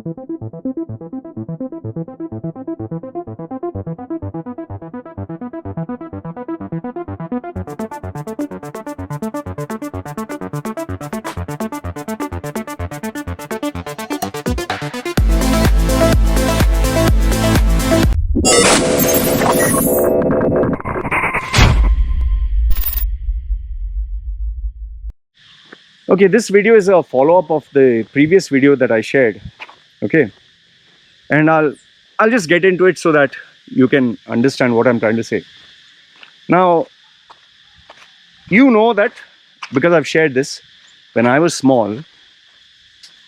Okay, this video is a follow-up of the previous video that I shared. Okay, and I'll just get into it so that you can understand what I'm trying to say. Now, you know that because I've shared this, when I was small,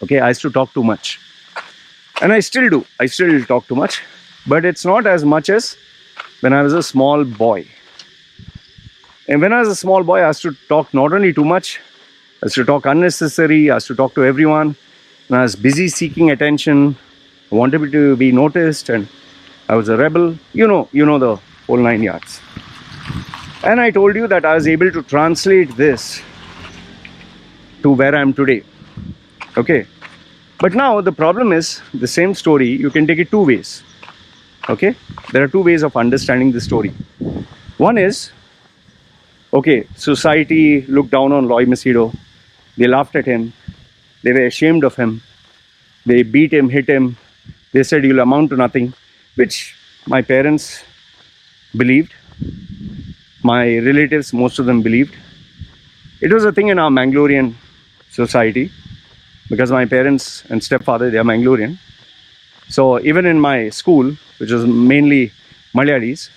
okay, I used to talk too much, and I still do. I still talk too much, but it's not as much as when I was a small boy. And when I was a small boy, I used to talk not only too much, I used to talk unnecessary, I used to talk to everyone, and I was busy seeking attention, I wanted to be noticed, and I was a rebel. You know the whole 9 yards. And I told you that I was able to translate this to where I am today. Okay. But now the problem is, the same story, you can take it two ways. Okay. There are two ways of understanding the story. One is, okay, society looked down on Loy Machedo. They laughed at him. They were ashamed of him. They beat him, hit him. They said you'll amount to nothing, which my parents believed. My relatives, most of them believed. It was a thing in our Mangalorean society because my parents and stepfather, they are Mangalorean. So even in my school, which was mainly Malayalis,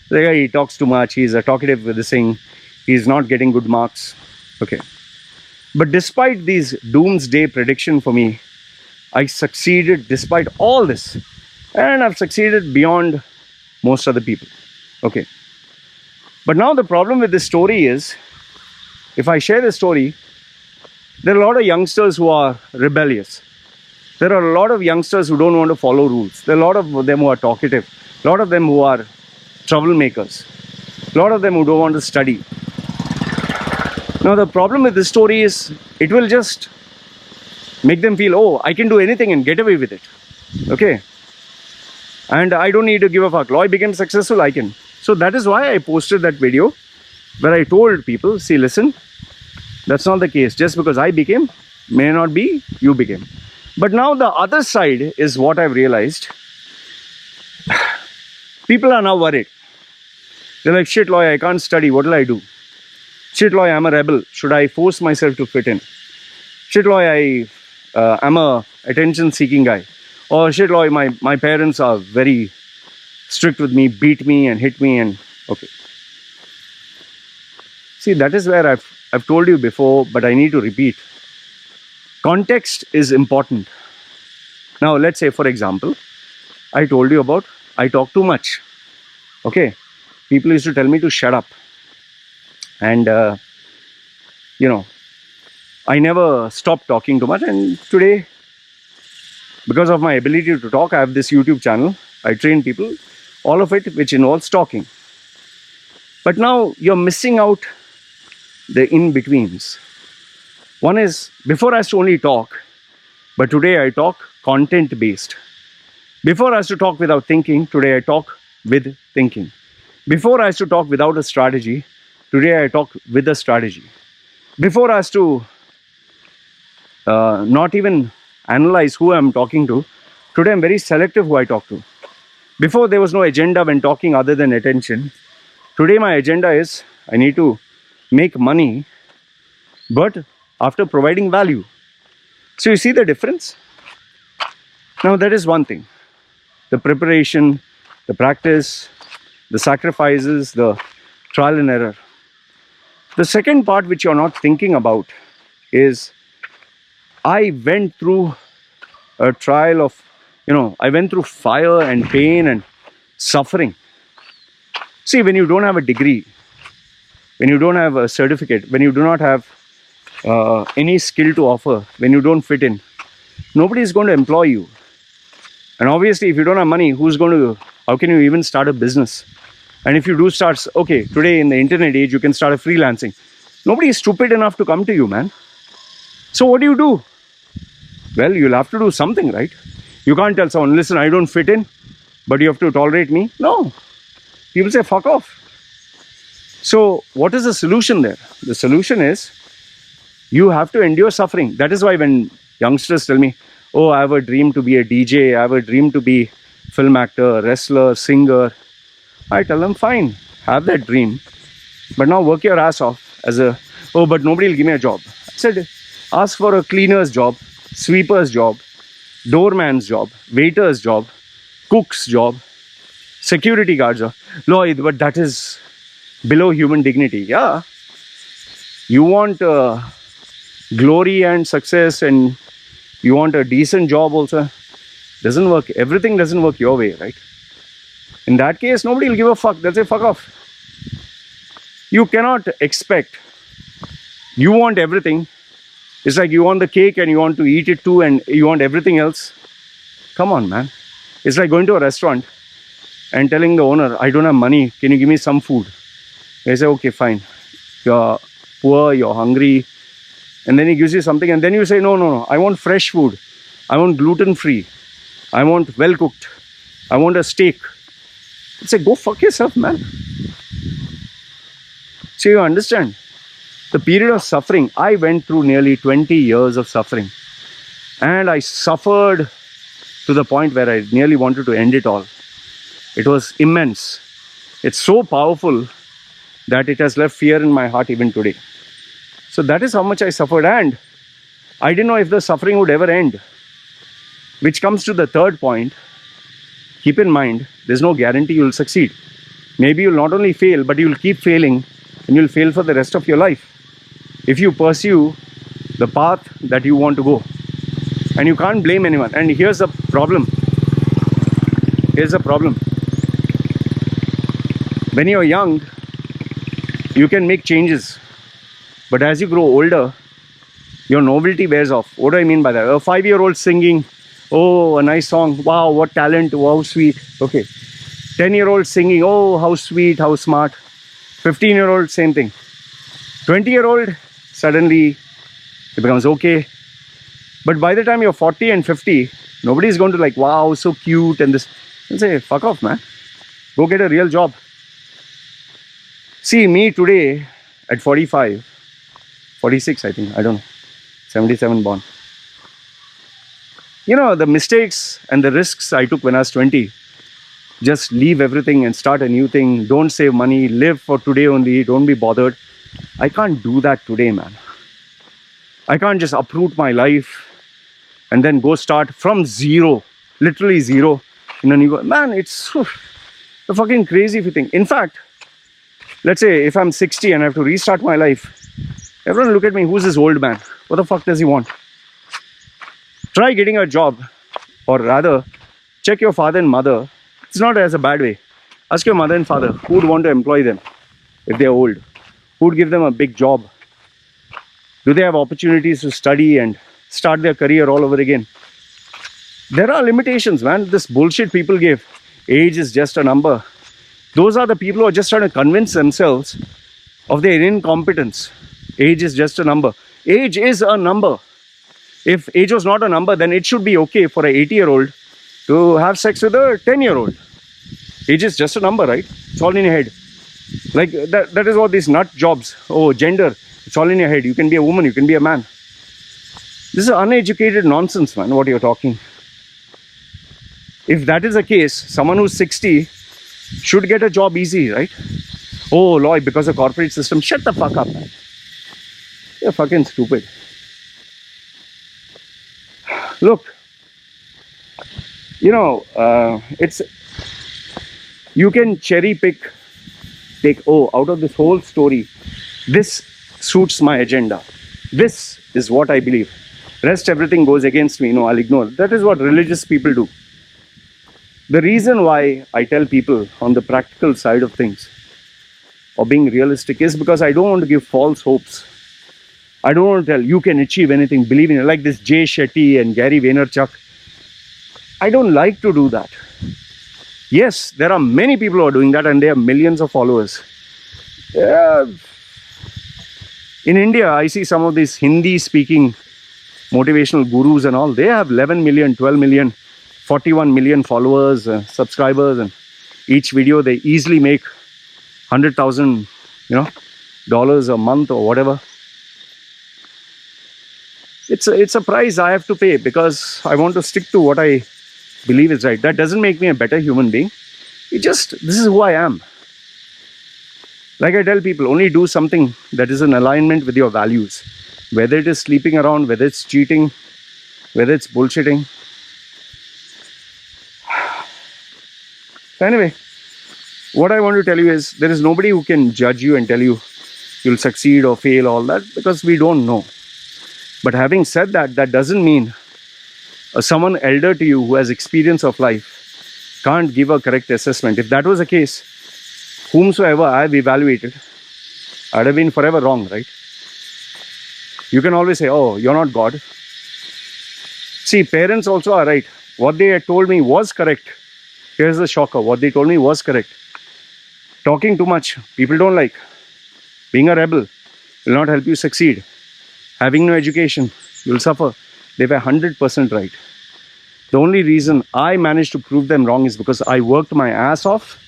the guy, he talks too much, he's a talkative with this thing, he's not getting good marks. Okay. But despite these doomsday prediction for me, I succeeded despite all this. And I've succeeded beyond most other people. Okay. But now the problem with this story is, if I share this story, there are a lot of youngsters who are rebellious. There are a lot of youngsters who don't want to follow rules. There are a lot of them who are talkative. A lot of them who are troublemakers. A lot of them who don't want to study. Now the problem with this story is, it will just make them feel, oh, I can do anything and get away with it. Okay. And I don't need to give a fuck. Loy became successful, I can. So that is why I posted that video where I told people, see, listen, that's not the case. Just because I became, may not be you became. But now the other side is what I've realized. People are now worried. They're like, shit, Loy, I can't study. What will I do? Shit, Loy, I'm a rebel. Should I force myself to fit in? Shit, Loy, I'm a attention-seeking guy. Or shit, Loy, my parents are very strict with me, beat me and hit me, and okay. See, that is where I've told you before, but I need to repeat. Context is important. Now, let's say, for example, I told you about I talk too much. Okay. People used to tell me to shut up. And, I never stopped talking too much. And today, because of my ability to talk, I have this YouTube channel. I train people, all of it which involves talking. But now you're missing out the in-betweens. One is, before I used to only talk, but today I talk content-based. Before I used to talk without thinking, today I talk with thinking. Before I used to talk without a strategy, today I talk with a strategy. Before I used to not even analyze who I'm talking to, today I'm very selective who I talk to. Before there was no agenda when talking other than attention. Today my agenda is, I need to make money, but after providing value. So you see the difference? Now that is one thing. The preparation, the practice, the sacrifices, the trial and error. The second part which you're not thinking about is, I went through a trial of, I went through fire and pain and suffering. See, when you don't have a degree, when you don't have a certificate, when you do not have any skill to offer, when you don't fit in, nobody is going to employ you. And obviously, if you don't have money, how can you even start a business? And if you do start, okay, today in the internet age, you can start a freelancing. Nobody is stupid enough to come to you, man. So what do? Well, you'll have to do something, right? You can't tell someone, listen, I don't fit in, but you have to tolerate me. No. People say, fuck off. So what is the solution there? The solution is you have to endure suffering. That is why when youngsters tell me, oh, I have a dream to be a DJ, I have a dream to be film actor, wrestler, singer, I tell them, fine, have that dream, but now work your ass off as a, oh, but nobody will give me a job. I said, ask for a cleaner's job, sweeper's job, doorman's job, waiter's job, cook's job, security guard's job. Loy, but that is below human dignity. Yeah. You want glory and success, and you want a decent job also. Doesn't work. Everything doesn't work your way, right? In that case, nobody will give a fuck. They'll say, fuck off. You cannot expect. You want everything. It's like you want the cake and you want to eat it too, and you want everything else. Come on, man. It's like going to a restaurant and telling the owner, I don't have money. Can you give me some food? They say, okay, fine. You're poor, you're hungry. And then he gives you something, and then you say, no, I want fresh food. I want gluten-free. I want well-cooked. I want a steak. I say, go fuck yourself, man. So you understand, the period of suffering, I went through nearly 20 years of suffering. And I suffered to the point where I nearly wanted to end it all. It was immense. It's so powerful that it has left fear in my heart even today. So that is how much I suffered, and I didn't know if the suffering would ever end. Which comes to the third point. Keep in mind, there's no guarantee you'll succeed. Maybe you'll not only fail, but you'll keep failing, and you'll fail for the rest of your life if you pursue the path that you want to go. And you can't blame anyone. And here's the problem. Here's the problem. When you're young, you can make changes. But as you grow older, your novelty wears off. What do I mean by that? A 5-year-old singing, oh, a nice song, wow, what talent, wow, sweet. Okay. 10-year-old singing, oh, how sweet, how smart. 15-year-old, same thing. 20-year-old, suddenly it becomes okay. But by the time you're 40 and 50, nobody's going to like, wow, so cute and this. They'll say, fuck off, man. Go get a real job. See, me today at 45, 46, I think, I don't know, 77 born. You know, the mistakes and the risks I took when I was 20, just leave everything and start a new thing, don't save money, live for today only, don't be bothered. I can't do that today, man. I can't just uproot my life and then go start from zero, literally zero, in a new, man, it's a fucking crazy if you think. In fact, let's say if I'm 60 and I have to restart my life, everyone look at me, who's this old man? What the fuck does he want? Try getting a job, or rather, check your father and mother. It's not as a bad way. Ask your mother and father, who would want to employ them if they're old? Who would give them a big job? Do they have opportunities to study and start their career all over again? There are limitations, man. This bullshit people give. Age is just a number. Those are the people who are just trying to convince themselves of their incompetence. Age is just a number. Age is a number. If age was not a number, then it should be okay for an 80-year-old to have sex with a 10-year-old. Age is just a number, right? It's all in your head. Like that is what these nut jobs. Oh, gender. It's all in your head. You can be a woman, you can be a man. This is uneducated nonsense, man, what you're talking. If that is the case, someone who's 60 should get a job easy, right? Oh, Loy, because of corporate system. Shut the fuck up, man. You're fucking stupid. Look, you know, you can cherry pick, take, oh, out of this whole story, this suits my agenda. This is what I believe. Rest everything goes against me. No, I'll ignore. That is what religious people do. The reason why I tell people on the practical side of things, or being realistic, is because I don't want to give false hopes. I don't want to tell you can achieve anything, believe in it, like this Jay Shetty and Gary Vaynerchuk. I don't like to do that. Yes, there are many people who are doing that, and they have millions of followers. In India, I see some of these Hindi speaking motivational gurus and all. They have 11 million, 12 million 41 million followers, subscribers, and each video they easily make 100,000, dollars a month or whatever. It's a price I have to pay because I want to stick to what I believe is right. That doesn't make me a better human being. This is who I am. Like I tell people, only do something that is in alignment with your values. Whether it is sleeping around, whether it's cheating, whether it's bullshitting. So anyway, what I want to tell you is there is nobody who can judge you and tell you you'll succeed or fail, all that, because we don't know. But having said that, that doesn't mean someone elder to you who has experience of life can't give a correct assessment. If that was the case, whomsoever I've evaluated, I'd have been forever wrong, right? You can always say, oh, you're not God. See, parents also are right. What they had told me was correct. Here's the shocker. What they told me was correct. Talking too much, people don't like. Being a rebel will not help you succeed. Having no education, you'll suffer. They were 100% right. The only reason I managed to prove them wrong is because I worked my ass off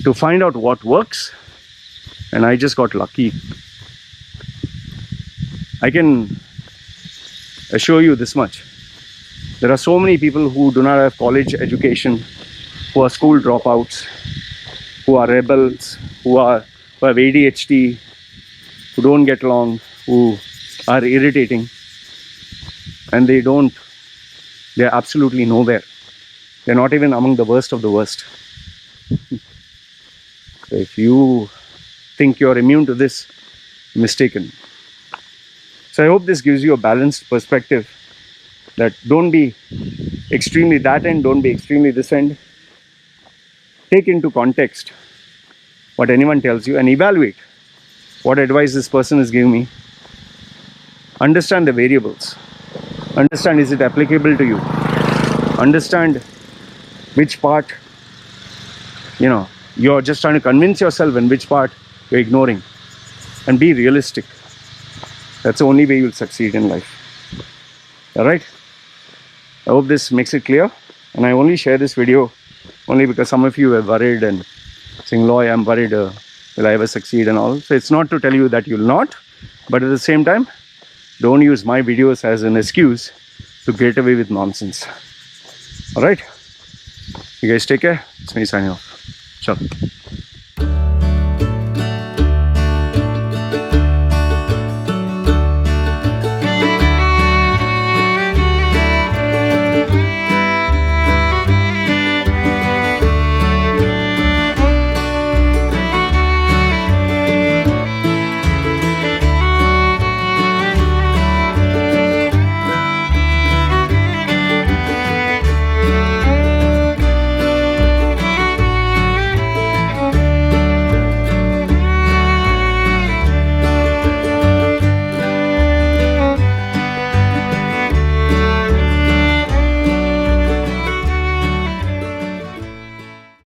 to find out what works, and I just got lucky. I can assure you this much. There are so many people who do not have college education, who are school dropouts, who are rebels, who have ADHD, who don't get along, who are irritating, and they're absolutely nowhere. They're not even among the worst of the worst. So if you think you're immune to this, you're mistaken. So I hope this gives you a balanced perspective that don't be extremely that end, don't be extremely this end. Take into context what anyone tells you and evaluate what advice this person is giving me. Understand the variables. Understand, is it applicable to you? Understand which part, you're just trying to convince yourself and which part you're ignoring. And be realistic. That's the only way you'll succeed in life. Alright? I hope this makes it clear. And I only share this video only because some of you are worried and saying, Loy, I'm worried, will I ever succeed and all. So it's not to tell you that you'll not. But at the same time, don't use my videos as an excuse to get away with nonsense. Alright? You guys take care. It's me signing off. Ciao.